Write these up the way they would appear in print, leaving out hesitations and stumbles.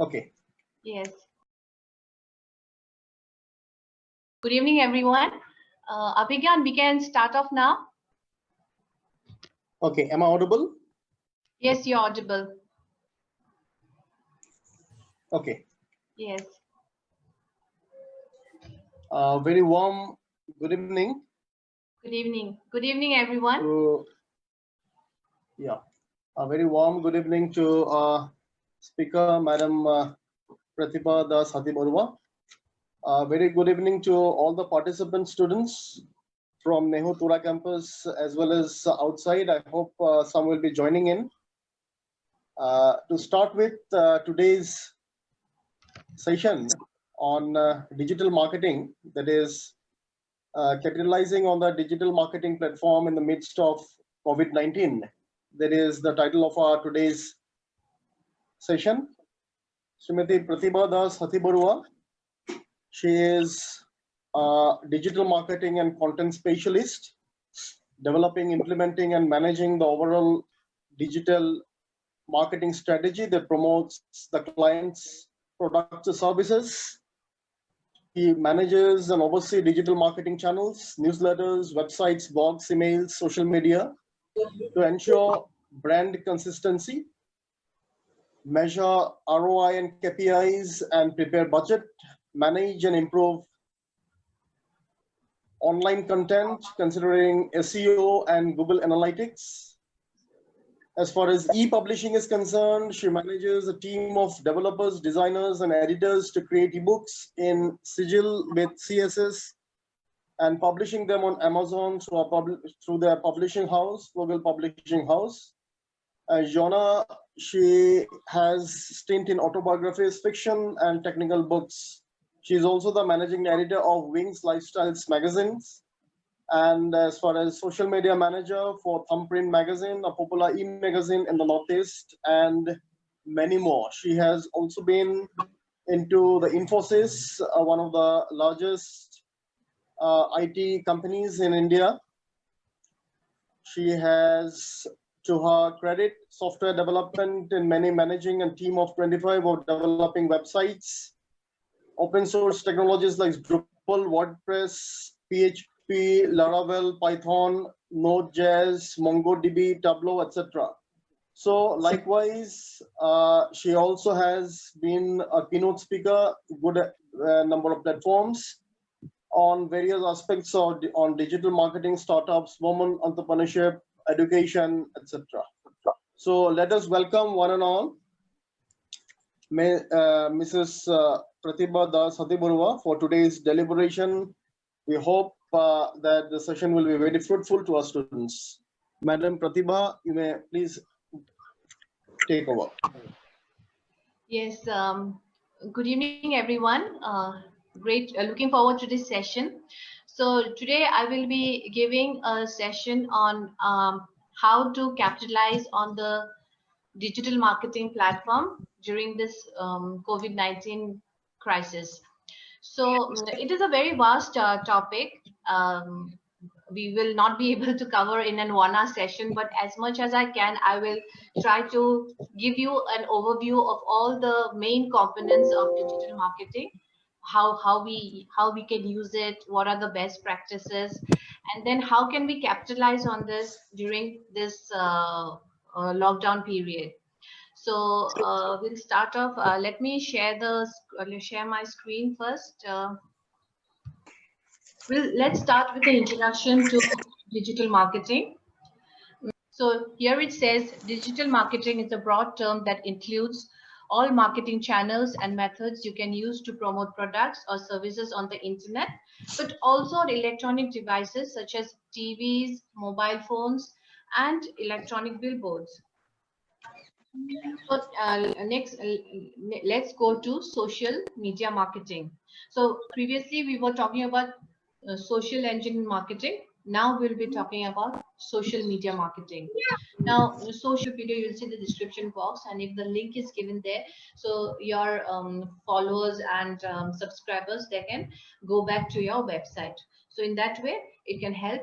Okay. Yes. Good evening, everyone. Abhigyan, we can start off now. Okay. Am I audible? Yes, you're audible. Okay. Yes. Very warm good evening. Good evening. Good evening, everyone. A very warm good evening to Speaker Madam Pratibha Das Hatibarua. Very good evening to all the participant students from Nehu campus as well as outside. I hope some will be joining in. To start with today's session on digital marketing, that is capitalizing on the digital marketing platform in the midst of COVID-19. That is the title of our today's session. Srimati Pratibha Das Hatibarua. She is a digital marketing and content specialist, developing, implementing, and managing the overall digital marketing strategy that promotes the client's products or services. He manages and oversees digital marketing channels, newsletters, websites, blogs, emails, social media to ensure brand consistency, measure ROI and KPIs, and prepare budget, manage and improve online content considering SEO and Google Analytics. As far as e-publishing is concerned, she manages a team of developers, designers, and editors to create ebooks in Sigil with CSS and publishing them on Amazon through their publishing house, Google Publishing House. Jonna, she has stint in autobiographies, fiction, and technical books. She is also the managing editor of Wings Lifestyles magazines. And as far as social media manager for Thumbprint magazine, a popular e-magazine in the Northeast, and many more. She has also been into the Infosys, one of the largest IT companies in India. She has, to her credit, software development in many managing and team of 25 of developing websites, open source technologies like Drupal, WordPress, PHP, Laravel, Python, Node.js, MongoDB, Tableau, etc. So likewise, she also has been a keynote speaker, good number of platforms on various aspects of on digital marketing, startups, women entrepreneurship, education, etc. So let us welcome one and all Mrs. Pratibha Das Hatibarua for today's deliberation. We hope that the session will be very fruitful to our students. Madam Pratibha, you may please take over. Yes. Good evening, everyone. Great. Looking forward to this session. So today I will be giving a session on how to capitalize on the digital marketing platform during this COVID-19 crisis. So it is a very vast topic. We will not be able to cover in an 1 hour session, but as much as I can, I will try to give you an overview of all the main components of digital marketing, how we can use it, what are the best practices, and then how can we capitalize on this during this lockdown period. So we'll start off. Let me share my screen first. Let's start with the introduction to digital marketing. So here it says digital marketing is a broad term that includes all marketing channels and methods you can use to promote products or services on the internet, but also on electronic devices such as TVs, mobile phones, and electronic billboards. So next, let's go to social media marketing. So previously we were talking about social engine marketing. Now we'll be talking about social media marketing. Now, the social video, you'll see the description box, and if the link is given there, so your followers and subscribers, they can go back to your website. So in that way, it can help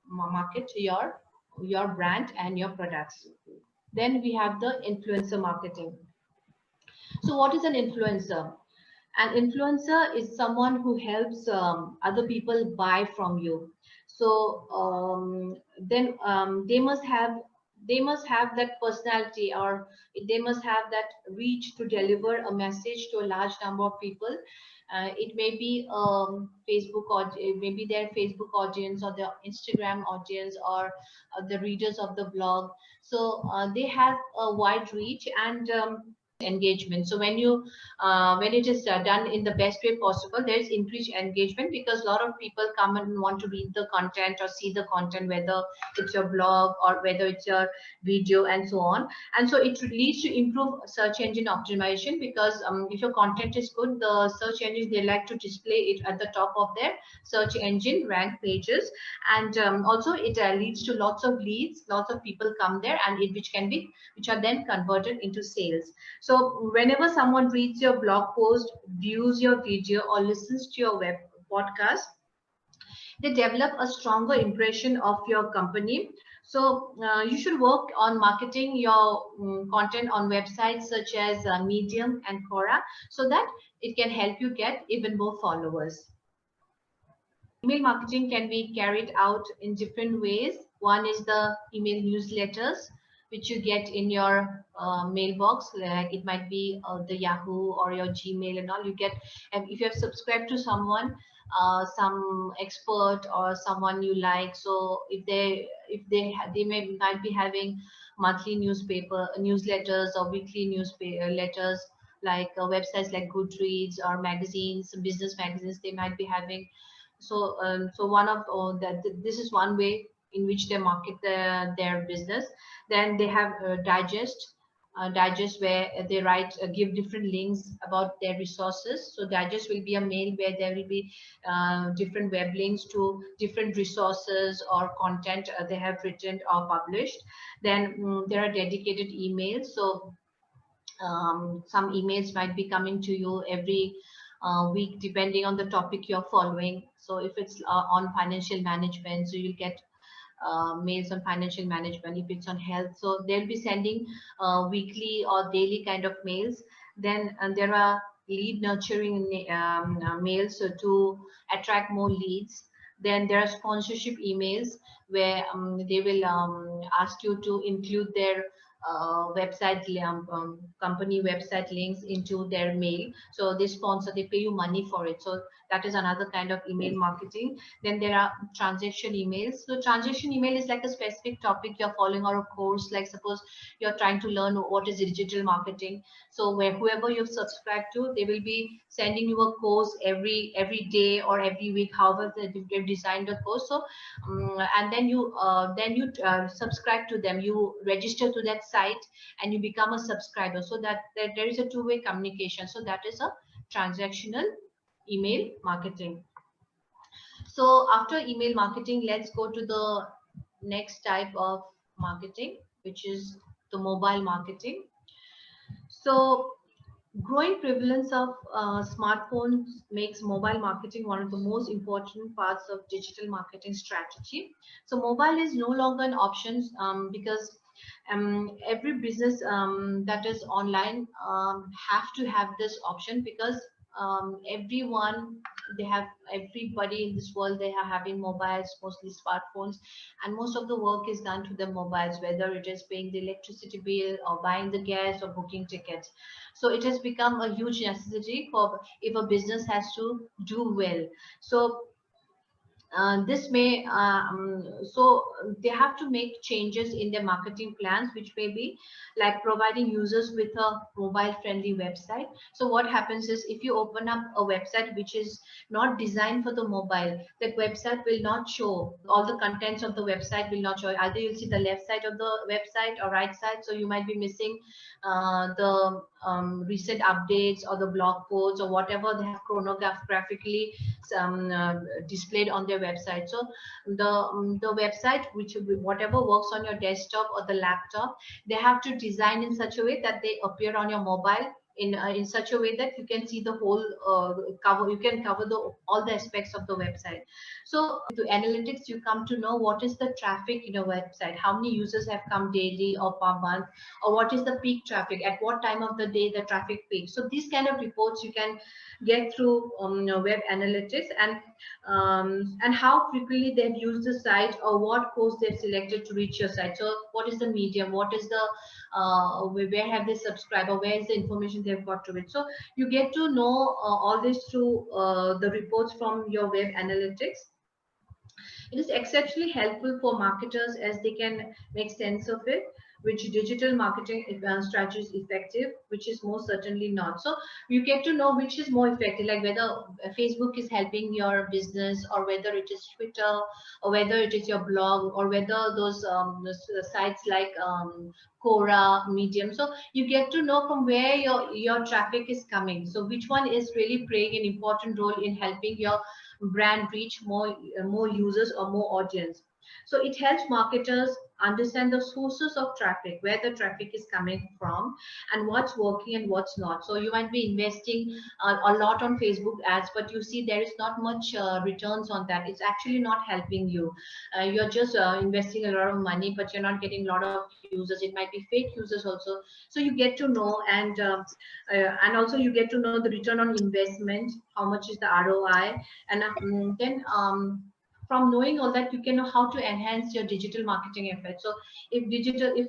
market your brand and your products. Then we have the influencer marketing. So what is an influencer? An influencer is someone who helps other people buy from you. So then they must have that personality, or they must have that reach to deliver a message to a large number of people. It may be Facebook, or it may be their Facebook audience, or their Instagram audience, or the readers of the blog. So they have a wide reach, and engagement. So when it is done in the best way possible, there is increased engagement, because a lot of people come and want to read the content or see the content, whether it's your blog or whether it's your video and so on. And so it leads to improve search engine optimization, because if your content is good, the search engines, they like to display it at the top of their search engine rank pages. And also it leads to lots of leads, lots of people come there, and which are then converted into sales. So whenever someone reads your blog post, views your video, or listens to your web podcast, they develop a stronger impression of your company. So you should work on marketing your content on websites such as Medium and Quora, so that it can help you get even more followers. Email marketing can be carried out in different ways. One is the email newsletters, which you get in your mailbox. Like it might be the Yahoo or your Gmail and all. You get, and if you have subscribed to someone, some expert or someone you like, so they might be having monthly newspaper newsletters or weekly newspaper letters, like websites like Goodreads or magazines, business magazines. They might be having. So so one of that, this is one way in which they market their business. Then they have digest, where they write give different links about their resources. So digest will be a mail where there will be different web links to different resources or content they have written or published. Then there are dedicated emails. So some emails might be coming to you every week, depending on the topic you're following. So if it's on financial management, so you'll get mails on financial management. If it's on health, so they'll be sending weekly or daily kind of mails. Then there are lead nurturing mails, so to attract more leads. Then there are sponsorship emails, where they will ask you to include their company website links into their mail. So they sponsor, they pay you money for it. So that is another kind of email marketing. Then there are transaction emails. So transaction email is like a specific topic you're following, or a course. Like suppose you're trying to learn what is digital marketing. So where whoever you've subscribed to, they will be sending you a course every day or every week, however they've designed the course. So and then you subscribe to them, you register to that site, and you become a subscriber. So that there is a two-way communication. So that is a transactional email marketing. So after email marketing, let's go to the next type of marketing, which is the mobile marketing. So growing prevalence of smartphones makes mobile marketing one of the most important parts of digital marketing strategy. So mobile is no longer an option, because every business that is online have to have this option, because everyone, everybody in this world, they are having mobiles, mostly smartphones, and most of the work is done to the mobiles, whether it is paying the electricity bill or buying the gas or booking tickets. So it has become a huge necessity for if a business has to do well. So this may so they have to make changes in their marketing plans, which may be like providing users with a mobile friendly website. So what happens is, if you open up a website which is not designed for the mobile, that website will not show, all the contents of the website will not show. Either you'll see the left side of the website or right side, so you might be missing the recent updates or the blog posts or whatever they have chronographically displayed on their website. So the website, which whatever works on your desktop or the laptop, they have to design in such a way that they appear on your mobile in such a way that you can see the whole cover. You can cover the all the aspects of the website. So to analytics, you come to know what is the traffic in a website, how many users have come daily or per month, or what is the peak traffic, at what time of the day the traffic peaks. So these kind of reports you can get through web analytics, and how frequently they've used the site, or what course they've selected to reach your site. So what is the medium, what is the where have they subscribed, or where is the information they've got to it. So you get to know all this through the reports from your web analytics. It is exceptionally helpful for marketers as they can make sense of it, which digital marketing strategy is effective, which is most certainly not. So you get to know which is more effective, like whether Facebook is helping your business, or whether it is Twitter, or whether it is your blog, or whether those sites like Quora, Medium. So you get to know from where your traffic is coming. So which one is really playing an important role in helping your brand reach more users or more audience. So it helps marketers understand the sources of traffic, where the traffic is coming from, and what's working and what's not. So you might be investing a lot on Facebook ads, but you see there is not much returns on that. It's actually not helping you. You're just investing a lot of money, but you're not getting a lot of users. It might be fake users also. So you get to know, and also you get to know the return on investment, how much is the ROI, and then from knowing all that, you can know how to enhance your digital marketing efforts. So if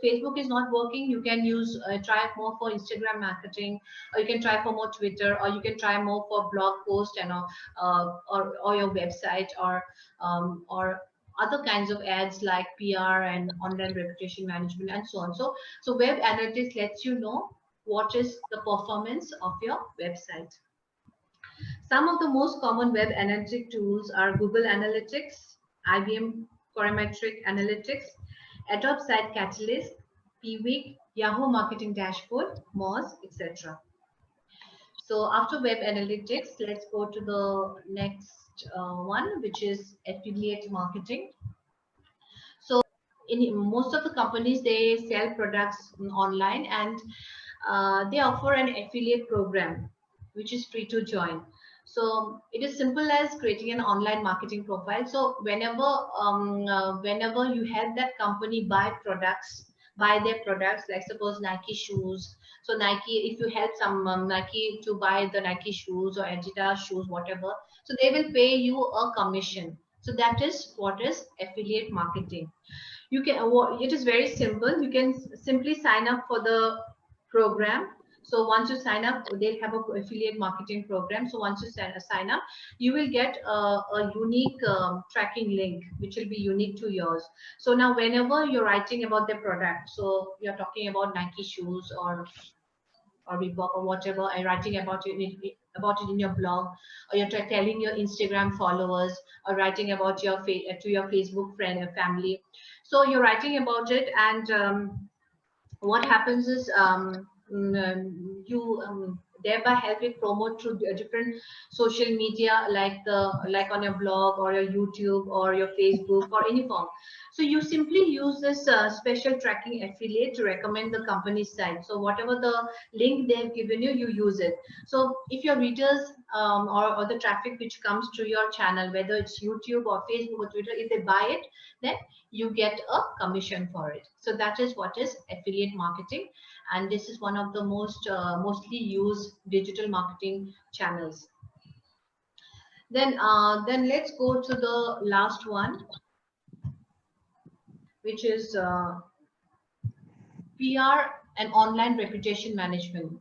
Facebook is not working, you can use try more for Instagram marketing, or you can try for more Twitter, or you can try more for blog post, and or your website, or other kinds of ads like PR and online reputation management and so on. So web analytics lets you know what is the performance of your website. Some of the most common web analytic tools are Google Analytics, IBM Coremetric Analytics, Adobe Site Catalyst, Pweek, Yahoo Marketing Dashboard, Moz, etc. So after web analytics, let's go to the next one, which is affiliate marketing. So in most of the companies, they sell products online, and they offer an affiliate program, which is free to join. So it is simple as creating an online marketing profile. So whenever you help that company buy their products, like suppose Nike shoes. So Nike, if you help some Nike to buy the Nike shoes or Adidas shoes, whatever, so they will pay you a commission. So that is what is affiliate marketing. You can, it is very simple. You can simply sign up for the program. So once you sign up, they'll have a affiliate marketing program. So once you sign up, you will get a unique tracking link, which will be unique to yours. So now whenever you're writing about the product, so you're talking about Nike shoes or Reebok or whatever, and writing about it in your blog, or you're telling your Instagram followers, or writing about to your Facebook friend or family. So you're writing about it, and what happens is you thereby help it promote through different social media, like on your blog or your YouTube or your Facebook or any form. So you simply use this special tracking affiliate to recommend the company's site. So whatever the link they've given you, you use it. So if your readers or the traffic which comes to your channel, whether it's YouTube or Facebook or Twitter, if they buy it, then you get a commission for it. So that is what is affiliate marketing, and this is one of the mostly used digital marketing channels. Then let's go to the last one, which is PR and online reputation management.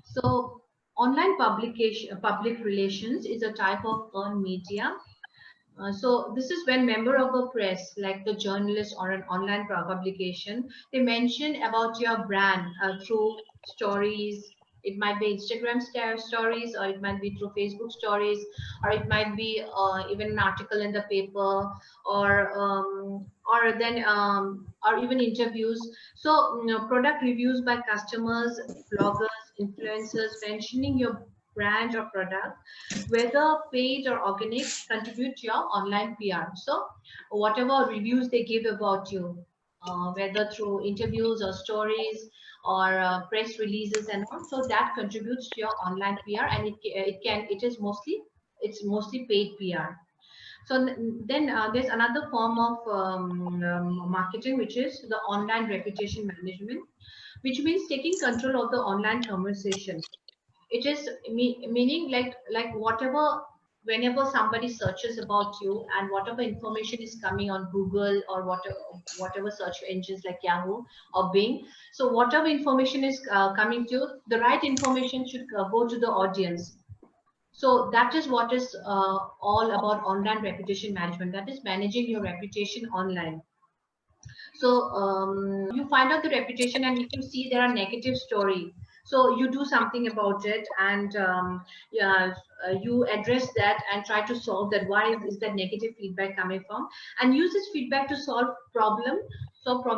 So online public relations is a type of earned media. So this is when member of a press, like the journalist or an online publication, they mention about your brand through stories. It might be Instagram stories, or it might be through Facebook stories, or it might be even an article in the paper, or even interviews. So product reviews by customers, bloggers, influencers mentioning your brand or product, whether paid or organic, contribute to your online PR. So whatever reviews they give about you, whether through interviews or stories or press releases and all. So that contributes to your online PR, and it's mostly paid PR. So then there's another form of marketing, which is the online reputation management, which means taking control of the online conversation. It is meaning like whatever, whenever somebody searches about you and whatever information is coming on Google or whatever search engines like Yahoo or Bing, so whatever information is coming to you, the right information should go to the audience. So that is what is all about online reputation management. That is managing your reputation online. So you find out the reputation, and if you see there are negative story, so you do something about it, and yeah, you address that and try to solve that. Why is that negative feedback coming from? And use this feedback to solve problem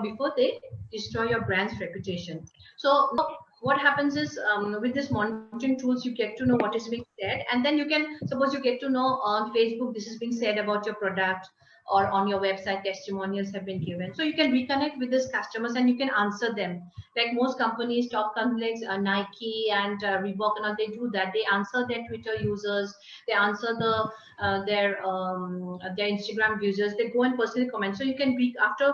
before they destroy your brand's reputation. So what happens is with this monitoring tools, you get to know what is being said, and then you can suppose you get to know on Facebook this is being said about your product, or on your website testimonials have been given, so you can reconnect with these customers and you can answer them. Like most companies, top companies, Nike and Reebok and all, they do that. They answer their Twitter users, they answer their Instagram users, they go and personally comment. So you can after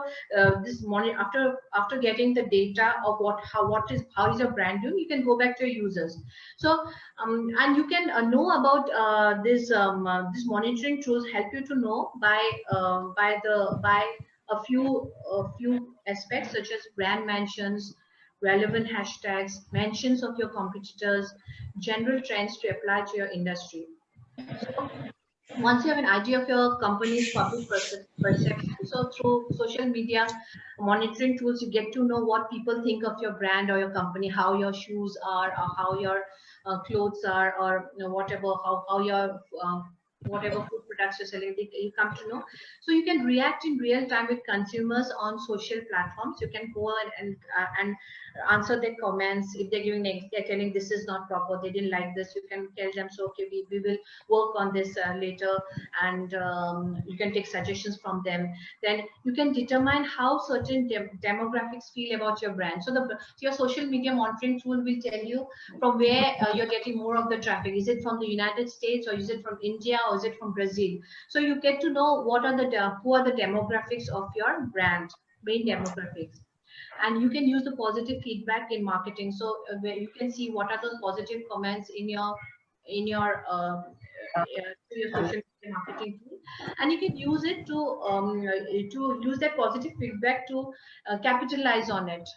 this morning, after getting the data of how is your brand doing, you can go back to your users. So and you can know about this monitoring tools help you to know by a few aspects, such as brand mentions, relevant hashtags, mentions of your competitors, general trends to apply to your industry. So once you have an idea of your company's public perception, so through social media monitoring tools, you get to know what people think of your brand or your company, how your shoes are, or how your clothes are, or whatever, how your whatever food products you're selling, you come to know. So you can react in real time with consumers on social platforms. You can go and answer their comments. If they're they're telling this is not proper, they didn't like this, you can tell them, so okay, we will work on this later, and you can take suggestions from them. Then you can determine how certain demographics feel about your brand. So your social media monitoring tool will tell you from where you're getting more of the traffic. Is it from the United States, or is it from India, or is it from Brazil? So you get to know what are who are the demographics of your brand, main demographics. And you can use the positive feedback in marketing. So where you can see what are the positive comments to your social media marketing tool, and you can use it to use that positive feedback to capitalize on it,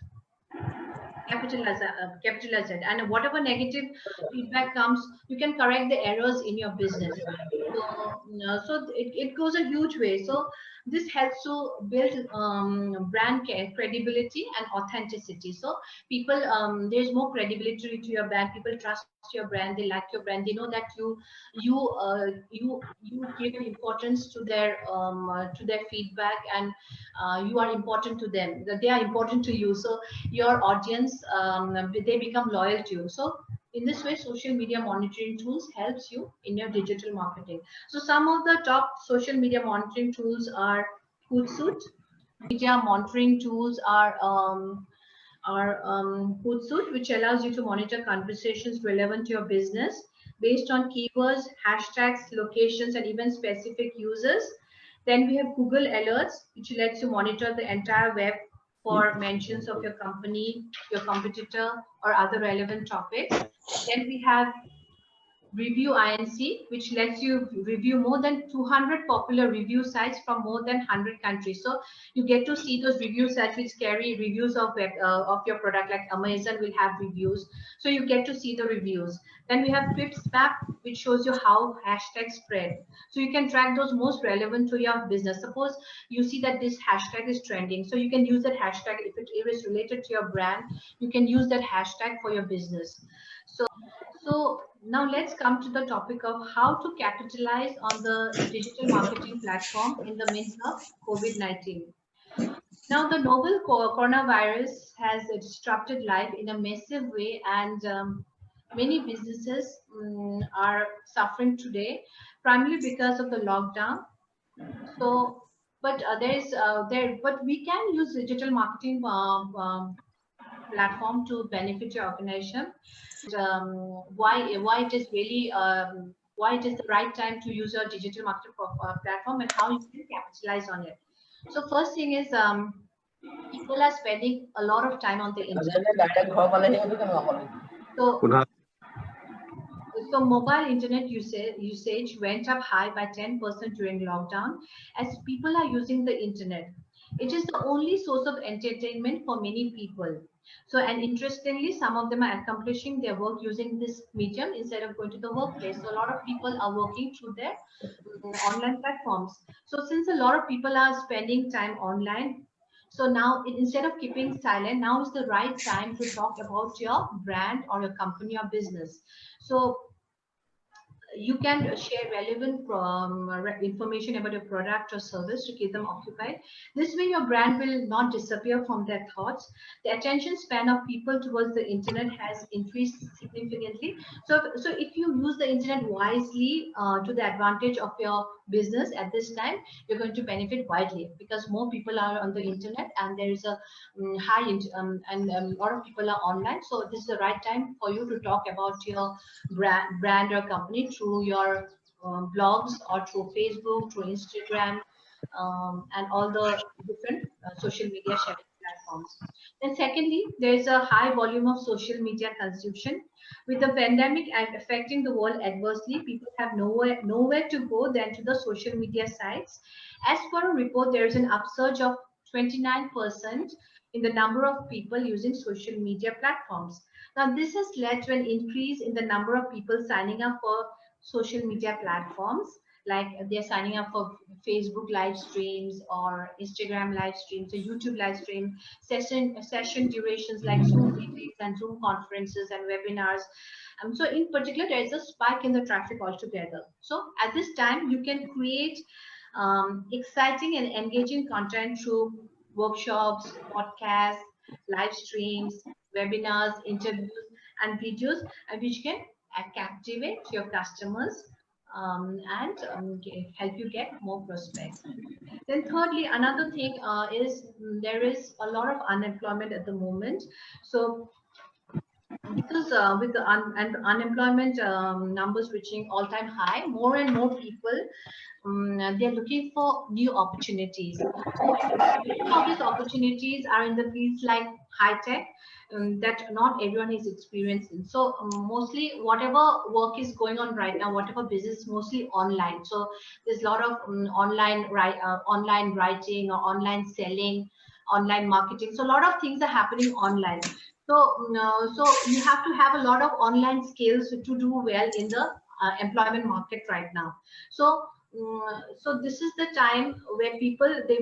capitalize it, and whatever negative feedback comes, you can correct the errors in your business. So it goes a huge way. So this helps to build brand credibility and authenticity. So people, there's more credibility to your brand. People trust your brand. They like your brand. They know that you give importance to their feedback, and you are important to them. That they are important to you. So your audience, they become loyal to you. So in this way, social media monitoring tools helps you in your digital marketing. So some of the top social media monitoring tools are Hootsuite. Media monitoring tools are Hootsuite, which allows you to monitor conversations relevant to your business based on keywords, hashtags, locations, and even specific users. Then we have Google Alerts, which lets you monitor the entire web for mentions of your company, your competitor, or other relevant topics. Then we have Review Inc, which lets you review more than 200 popular review sites from more than 100 countries. So you get to see those review sites which carry reviews of your product, like Amazon will have reviews. So you get to see the reviews. Then we have Pips Map, which shows you how hashtags spread. So you can track those most relevant to your business. Suppose you see that this hashtag is trending. So you can use that hashtag if it is related to your brand. You can use that hashtag for your business. So now let's come to the topic of how to capitalize on the digital marketing platform in the midst of COVID-19. Now, the novel coronavirus has disrupted life in a massive way, and many businesses are suffering today, primarily because of the lockdown. So but but we can use digital marketing platform to benefit your organization. Why it is really why it is the right time to use your digital marketing platform and how you can capitalize on it. So first thing is people are spending a lot of time on the internet. So so mobile internet usage went up high by 10% during lockdown as people are using the internet. It is the only source of entertainment for many people. So, and interestingly, some of them are accomplishing their work using this medium instead of going to the workplace. So a lot of people are working through their online platforms. So since a lot of people are spending time online, so now instead of keeping silent, now is the right time to talk about your brand or your company or business. So you can share relevant information about your product or service to keep them occupied. This way your brand will not disappear from their thoughts. The attention span of people towards the internet has increased significantly. So if you use the internet wisely to the advantage of your business at this time, you're going to benefit widely because more people are on the internet and there is a and a lot of people are online. So this is the right time for you to talk about your brand or company through your blogs or through Facebook, through Instagram, and all the different social media sharing platforms. Then secondly, there is a high volume of social media consumption. With the pandemic affecting the world adversely, people have nowhere to go than to the social media sites. As per a report, there is an upsurge of 29% in the number of people using social media platforms. Now, this has led to an increase in the number of people signing up for social media platforms, like they're signing up for Facebook live streams or Instagram live streams or YouTube live stream, session durations like Zoom meetings and Zoom conferences and webinars. So in particular, there is a spike in the traffic altogether. So at this time, you can create exciting and engaging content through workshops, podcasts, live streams, webinars, interviews, and videos, which can captivate your customers and help you get more prospects. Then thirdly, another thing is there is a lot of unemployment at the moment. So because with the unemployment numbers reaching all-time high, more and more people they're looking for new opportunities. So some of these opportunities are in the fields like high tech that not everyone is experiencing. So mostly whatever work is going on right now, whatever business, mostly online. So there's a lot of online writing or online selling, online marketing. So a lot of things are happening online. So you have to have a lot of online skills to do well in the employment market right now. So this is the time where people they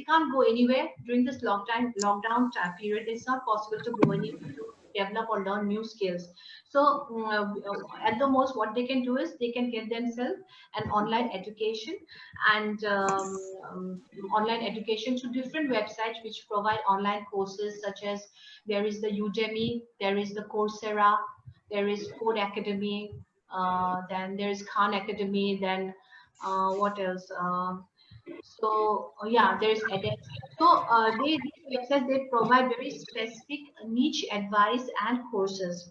can't go anywhere during this lockdown time period. It's not possible to go anywhere to develop or learn new skills. So at the most, what they can do is they can get themselves an online education and online education through different websites which provide online courses such as there is the Udemy, there is the Coursera, there is Code Academy, then there is Khan Academy, then what else? Yeah, there's edX. So these websites they provide very specific niche advice and courses.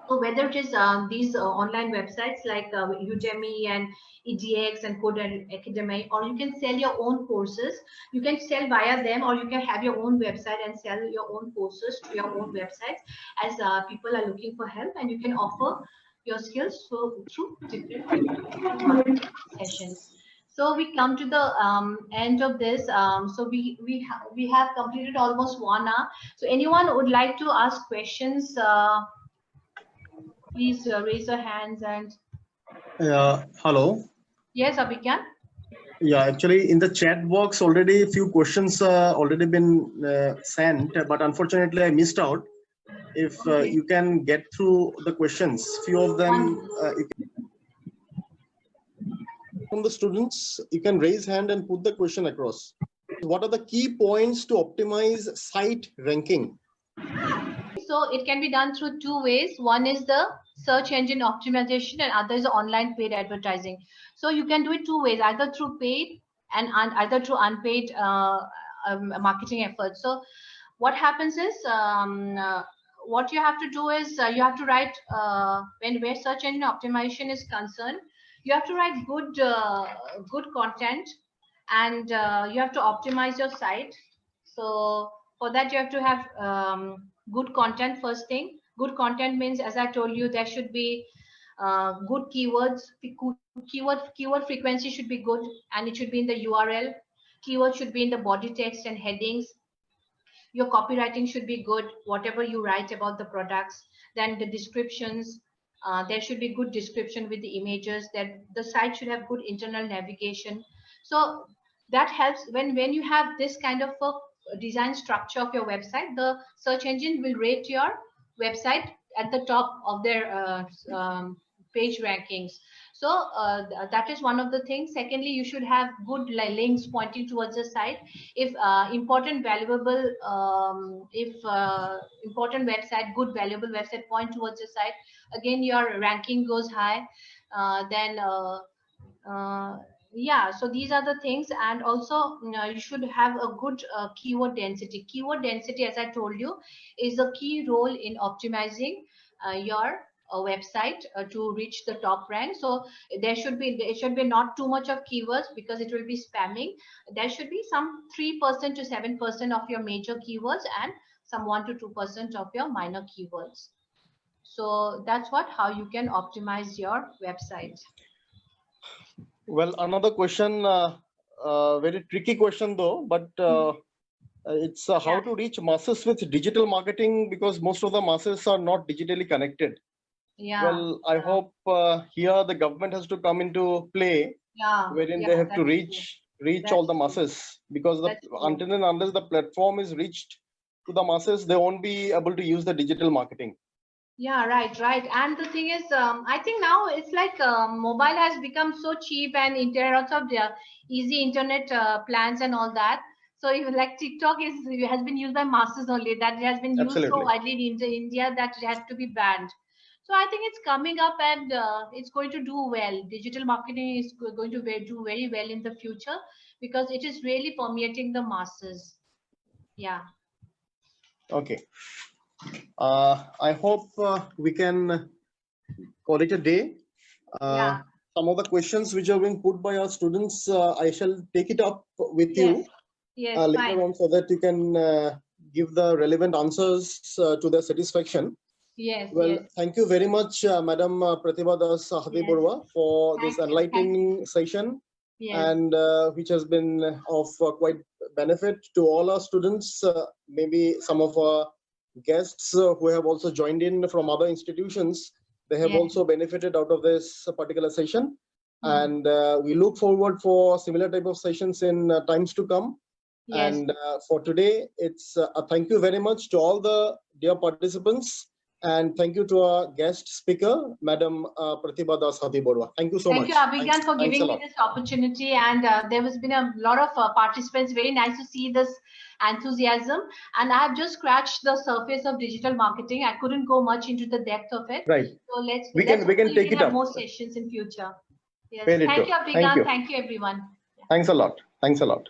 So whether it is these online websites like Udemy and EDX and Code Academy, or you can sell your own courses. You can sell via them, or you can have your own website and sell your own courses to your own websites as people are looking for help, and you can offer your skills through different marketing sessions. So we come to the end of this. So we have completed almost 1 hour. So anyone would like to ask questions? Please raise your hands and. Hello. Yes, Abhigyan. Yeah, actually, in the chat box already a few questions already been sent, but unfortunately I missed out. If Okay. you can get through the questions, few of them from the students, you can raise hand and put the question across. What are the key points to optimize site ranking? So it can be done through 2 ways. One is the search engine optimization and other is online paid advertising. So you can do it 2 ways, either through paid and either through unpaid marketing efforts. So what happens is, what you have to do is, you have to write, where search engine optimization is concerned, you have to write good content, and you have to optimize your site. So for that, you have to have good content. First thing, good content means, as I told you, there should be good keywords. Keyword frequency should be good, and it should be in the URL. Keyword should be in the body text and headings. Your copywriting should be good, whatever you write about the products. Then the descriptions, there should be good description with the images. That the site should have good internal navigation. So that helps. When you have this kind of a design structure of your website, the search engine will rate your website at the top of their page rankings. So that is one of the things. Secondly, you should have good links pointing towards the site. If important website, good valuable website point towards the site, again your ranking goes high. Yeah, so these are the things. And also you should have a good keyword density. Keyword density, as I told you, is a key role in optimizing your website to reach the top rank. So it should be not too much of keywords, because it will be spamming. There should be some 3% to 7% of your major keywords, and some 1 to 2% of your minor keywords. So that's how you can optimize your website. Well, another question, very tricky question though, but it's how to reach masses with digital marketing, because most of the masses are not digitally connected. Yeah. Well, I hope here the government has to come into play, wherein they have to reach all the masses, because until and unless the platform is reached to the masses, they won't be able to use the digital marketing. Yeah, right. And the thing is, I think now it's like mobile has become so cheap, and lots of easy internet plans and all that. So even like TikTok has been used by masses only. That has been used so widely in India that it had to be banned. So I think it's coming up, and it's going to do well. Digital marketing is going to do very well in the future, because it is really permeating the masses. Yeah. Okay. I hope we can call it a day. Some of the questions which are being put by our students, I shall take it up with you later on, so that you can give the relevant answers to their satisfaction. Yes. Well, thank you very much, Madam Pratibha Das Hatiborwa, for this enlightening session, and which has been of quite benefit to all our students. Maybe some of our guests who have also joined in from other institutions, they have also benefited out of this particular session. And we look forward for similar type of sessions in times to come. And for today, it's a thank you very much to all the dear participants. And thank you to our guest speaker, Madam Pratibha Das Hatiborwa. Thank you so much. Thank you, Abhigyan, for giving me this opportunity. And there has been a lot of participants. Very nice to see this enthusiasm. And I have just scratched the surface of digital marketing. I couldn't go much into the depth of it. Right. So we can take it up. More sessions in future. Yes. Very thank true. you, Abhigyan. Thank you, everyone. Thanks a lot. Thanks a lot.